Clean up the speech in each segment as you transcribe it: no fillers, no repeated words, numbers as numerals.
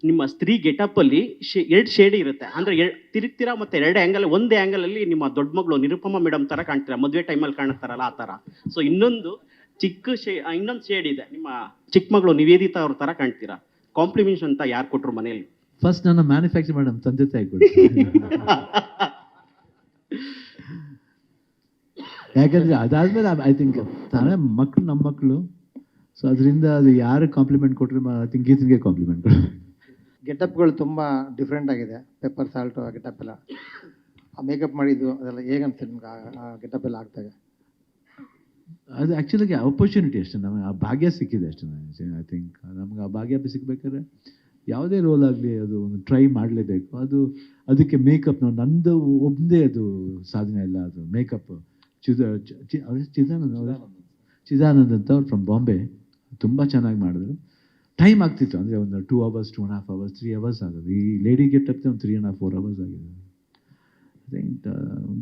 ನಿಮ್ಮ ಸ್ತ್ರೀ ಗೆಟಪ್ಪಲ್ಲಿ ಎರಡು ಶೇಡ್ ಇರುತ್ತೆ. ಅಂದರೆ ತಿರುಗ್ತೀರಾ ಮತ್ತು ಎರಡು ಆ್ಯಂಗಲ್, ಒಂದೇ ಆ್ಯಂಗಲಲ್ಲಿ ನಿಮ್ಮ ದೊಡ್ಡ ಮಗಳು ನಿರುಪಮಾ ಮೇಡಮ್ ಥರ ಕಾಣ್ತೀರಾ, ಮದುವೆ ಟೈಮಲ್ಲಿ ಕಾಣ್ತಾರಲ್ಲ ಆ ಥರ. ಸೊ ಇನ್ನೊಂದು ಇನ್ನೊಂದು ಶೇಡ್ ಇದೆ, ನಿಮ್ಮ ಚಿಕ್ಕ ಮಗಳು ನಿವೇದಿತಾ ಅವ್ರ ಥರ ಕಾಣ್ತೀರಾ. ಕಾಂಪ್ಲಿಮೆಂಟ್ಸ್ ಅಂತ ಯಾರು ಕೊಟ್ಟರು ಮನೆಯಲ್ಲಿ? ಫಸ್ಟ್ ನನ್ನ ಮ್ಯಾನುಫ್ಯಾಕ್ಚರ್ ಮೇಡಮ್ ತಂದೆ ತಾಯಿ ಕೊಡಿ. ಯಾಕಂದರೆ ಅದಾದಮೇಲೆ ಐ ಥಿಂಕ್ ತಾನೇ ಮಕ್ಕಳು ನಮ್ಮ ಮಕ್ಕಳು. ಸೊ ಅದರಿಂದ ಅದು ಯಾರು ಕಾಂಪ್ಲಿಮೆಂಟ್ ಕೊಟ್ಟರು ಐ ಥಿಂಕ್ ಗೀತನಿಗೆ ಕಾಂಪ್ಲಿಮೆಂಟ್ ಕೊಟ್ಟರು. ಗೆಟಪ್ಗಳು ತುಂಬ ಡಿಫ್ರೆಂಟ್ ಆಗಿದೆ. ಪೆಪ್ಪರ್ ಸಾಲ್ಟು ಆ ಗೆಟಪ್ ಎಲ್ಲ, ಆ ಮೇಕಪ್ ಮಾಡಿದ್ದು ಅದೆಲ್ಲ ಹೇಗೆ ಅನಿಸ್ತದೆ ನಿಮ್ಗೆ? ಆ ಗೆಟಪ್ ಎಲ್ಲ ಆಗ್ತಾಗ ಅದು ಆ್ಯಕ್ಚುಲಾಗಿ ಆಪರ್ಚುನಿಟಿ ಅಷ್ಟೇ, ನಮಗೆ ಆ ಭಾಗ್ಯ ಸಿಕ್ಕಿದೆ ಅಷ್ಟೇ. ಐ ಥಿಂಕ್ ನಮ್ಗೆ ಆ ಭಾಗ್ಯ ಸಿಗ್ಬೇಕಾದ್ರೆ ಯಾವುದೇ ರೋಲ್ ಆಗಲಿ ಅದು ಒಂದು ಟ್ರೈ ಮಾಡಲೇಬೇಕು. ಅದಕ್ಕೆ ಮೇಕಪ್ ನಂದು ಒಬ್ಬದೇ ಅದು ಸಾಧನೆ ಇಲ್ಲ. ಅದು ಮೇಕಪ್ ಚಿದಾನಂದ್ ಅಂತ ಅವ್ರು ಫ್ರಮ್ ಬಾಂಬೆ ತುಂಬ ಚೆನ್ನಾಗಿ ಮಾಡಿದ್ರು. ಟೈಮ್ ಆಗ್ತಿತ್ತು, ಅಂದರೆ ಒಂದು 2 hours 2.5 hours 3 hours ಆಗೋದು. ಈ ಲೇಡಿ ಗೆಟಪ್ ಒಂದು 3.5 4 hours ಆಗಿದೆ. ಐ ಥಿಂಕ್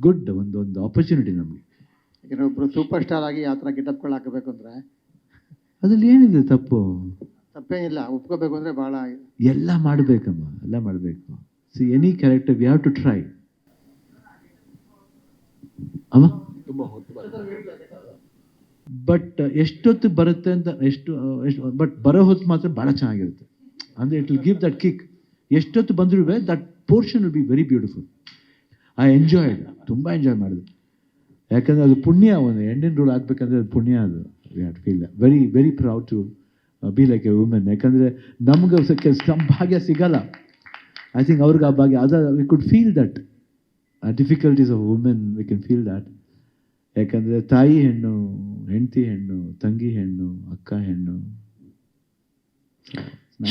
ಗುಡ್ ಒಂದು ಆಪರ್ಚುನಿಟಿ ನಮಗೆ. ಯಾಕಂದರೆ ಒಬ್ಬರು ಸೂಪರ್ ಸ್ಟಾರ್ ಆಗಿ ಯಾವ ಥರ ಗೆಟಪ್ಗಳು ಹಾಕಬೇಕು ಅಂದರೆ ಅದ್ರಲ್ಲಿ ಏನಿದೆ ತಪ್ಪು? ತಪ್ಪೇನಿಲ್ಲ, ಒಪ್ಕೋಬೇಕು ಅಂದರೆ ಭಾಳ ಎಲ್ಲ ಮಾಡಬೇಕಮ್ಮ, ಎಲ್ಲ ಮಾಡಬೇಕು. See any character we have to try. ಅಮ್ಮ ಬಟ್ ಎಷ್ಟೊತ್ತು ಬರುತ್ತೆ ಅಂತ ಬಟ್ ಬರೋ ಹೊತ್ತು ಮಾತ್ರ ಭಾಳ ಚೆನ್ನಾಗಿರುತ್ತೆ. ಅಂದರೆ it will give that kick. ಎಷ್ಟೊತ್ತು ಬಂದರೂ that portion will be very beautiful. I enjoyed, ತುಂಬ ಎಂಜಾಯ್ ಮಾಡಿದೆ. ಯಾಕಂದರೆ ಅದು ಪುಣ್ಯ, ಒಂದು ಹೆಣ್ಣಿನ ರೋಲ್ ಆಗಬೇಕಂದ್ರೆ ಅದು ಪುಣ್ಯ. ಅದು we have to feel very very proud to be like a women. ಯಾಕಂದರೆ ನಮ್ಗೆ ನಮ್ಮ ಭಾಗ್ಯ ಸಿಗಲ್ಲ. ಐ ಥಿಂಕ್ ಅವ್ರಿಗೆ ಆ ಭಾಗ್ಯ we could feel that difficulties of women, we can feel that. ಯಾಕಂದರೆ ತಾಯಿ ಹೆಣ್ಣು, ಹೆಂಡತಿ ಹೆಣ್ಣು, ತಂಗಿ ಹೆಣ್ಣು, ಅಕ್ಕ ಹೆಣ್ಣು.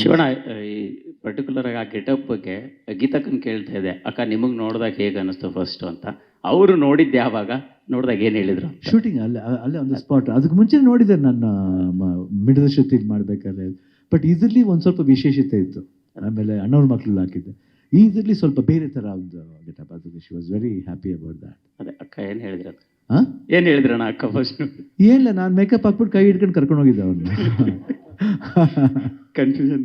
ಶಿವಣ್ಣ, ಈ ಪರ್ಟಿಕ್ಯುಲರ್ ಆಗಿ ಆ ಗೆಟಪ್ ಬಗ್ಗೆ ಗೀತಕ್ಕನ್ನು ಕೇಳ್ತಾ ಇದೆ, ಅಕ್ಕ ನಿಮಗೆ ನೋಡಿದಾಗ ಹೇಗೆ ಅನ್ನಿಸ್ತು ಫಸ್ಟು ಅಂತ. ಅವರು ನೋಡಿದ್ದು ಯಾವಾಗ, ನೋಡಿದಾಗ ಏನು ಹೇಳಿದರು? ಶೂಟಿಂಗ್ ಅಲ್ಲೇ ಒಂದು ಸ್ಪಾಟ್. ಅದಕ್ಕೆ ಮುಂಚೆ ನೋಡಿದ್ದೆ ನನ್ನ ಮಿಡದ ಶಕ್ತಿಲಿ ಮಾಡಬೇಕಾದ್ರೆ. ಬಟ್ ಇದರಲ್ಲಿ ಒಂದು ಸ್ವಲ್ಪ ವಿಶೇಷತೆ ಇತ್ತು. ಆಮೇಲೆ ಅಣ್ಣವ್ರ ಮಕ್ಕಳು ಹಾಕಿದ್ದೆ. ಇದರಲ್ಲಿ ಸ್ವಲ್ಪ ಬೇರೆ ಥರ ಒಂದು ಗೆಟಪ್. ಅದಕ್ಕೆ she was very happy about that. ಅದೇ ಅಕ್ಕ ಏನು ಹೇಳಿದ್ರು? ಹಾಂ, ಏನು ಹೇಳಿದ್ರಣ್ಣ ಅಕ್ಕ ಫಸ್ಟ್? ಏನಿಲ್ಲ, ನಾನು ಮೇಕಪ್ ಹಾಕ್ಬಿಟ್ಟು ಕೈ ಹಿಡ್ಕೊಂಡು ಕರ್ಕೊಂಡು ಹೋಗಿದ್ದೆ ಅವ್ರನ್ನ. ಕನ್ಫ್ಯೂಷನ್.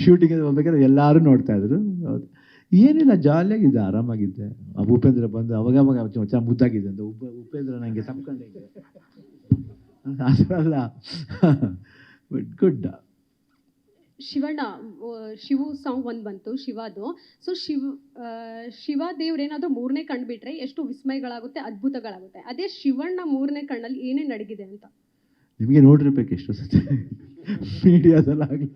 ಶೂಟಿಂಗ್ ಹೋಗ್ಬೇಕಾದ್ರೆ ಎಲ್ಲರೂ ನೋಡ್ತಾ ಇದ್ರು. ಹೌದು, ಏನಿಲ್ಲ, ಜಾಲಿಯಾಗಿದ್ದೆ, ಆರಾಮಾಗಿದ್ದೆ. ಉಪೇಂದ್ರ ಬಂದು ಅವಾಗ ಚೆನ್ನಾಗಿ ಮುದ್ದಾಗಿದೆ ಅಂತ ಉಪೇಂದ್ರ ನನಗೆ ತಪ್ಕೊಂಡಿದ್ದೆ. ಅದಲ್ಲ, but good. Shivanna, Shivu song ಒಂದು ಬಂತು ಶಿವಾದು. ಸೊ ಶಿವ ದೇವ್ರೇನಾದರೂ ಮೂರನೇ ಕಣ್ಣು ಬಿಟ್ಟರೆ ಎಷ್ಟು ವಿಸ್ಮಯಗಳಾಗುತ್ತೆ, ಅದ್ಭುತಗಳಾಗುತ್ತೆ. ಅದೇ ಶಿವಣ್ಣ ಮೂರನೇ ಕಣ್ಣಲ್ಲಿ ಏನೇನು ಅಡಗಿದೆ ಅಂತ ನಿಮಗೆ ನೋಡಿರ್ಬೇಕು ಎಷ್ಟೋ ಸತಿ ಮೀಡಿಯಾದಲ್ಲಾಗಲಿ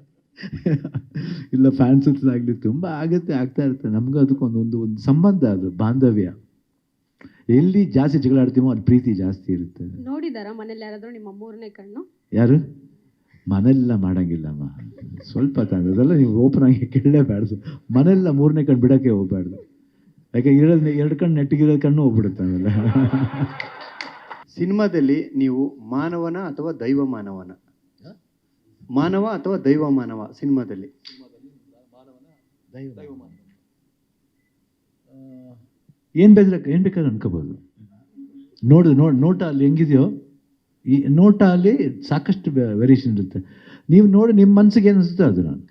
ಇಲ್ಲ ಫ್ಯಾನ್ಸಲ್ಲಾಗಲಿ ತುಂಬ ಆಗ್ತಾ ಇರುತ್ತೆ. ನಮಗೂ ಅದಕ್ಕೆ ಒಂದು ಸಂಬಂಧ, ಅದು ಬಾಂಧವ್ಯ. ಎಲ್ಲಿ ಜಾಸ್ತಿ ಜಗಳ ಆಡ್ತೀವೋ ಅಲ್ಲಿ ಪ್ರೀತಿ ಜಾಸ್ತಿ ಇರುತ್ತೆ. ನೋಡಿದಾರ ಮನೇಲಿ ಯಾರಾದರೂ ನಿಮ್ಮ ಮೂರನೇ ಕಣ್ಣು? ಯಾರು ಮನೆಯೆಲ್ಲ ಮಾಡೋಂಗಿಲ್ಲಮ್ಮ, ಸ್ವಲ್ಪ ಅದೆಲ್ಲ ನೀವು ಓಪನ್ ಆಗಿ ಕೇಳಲೇಬಾರ್ದು. ಮನೆಯೆಲ್ಲ ಮೂರನೇ ಕಣ್ಣು ಬಿಡೋಕ್ಕೆ ಹೋಗ್ಬಾರ್ದು. ಯಾಕೆ ಎರಡು ಕಣ್ಣು ನೆಟ್ಟಿಗಿರೋ ಕಣ್ಣು ಹೋಗ್ಬಿಡುತ್ತೆ ಆಮೇಲೆ. ಸಿನಿಮಾದಲ್ಲಿ ನೀವು ಮಾನವನ ಅಥವಾ ದೈವ ಮಾನವನ? ಮಾನವ ಅಥವಾ ದೈವ ಮಾನವ ಸಿನಿಮಾದಲ್ಲಿ? ಏನು ಬೇಕಾದ್ರೆ ಅನ್ಕೋಬೋದು. ನೋಟ ಅಲ್ಲಿ ಹೆಂಗಿದೆಯೋ, ಈ ನೋಟ ಅಲ್ಲಿ ಸಾಕಷ್ಟು ವೇರಿಯೇಷನ್ ಇರುತ್ತೆ. ನೀವು ನೋಡಿ ನಿಮ್ಮ ಮನಸ್ಸಿಗೆ ಏನು ಅನಿಸುತ್ತೆ ಅದು ನಾನು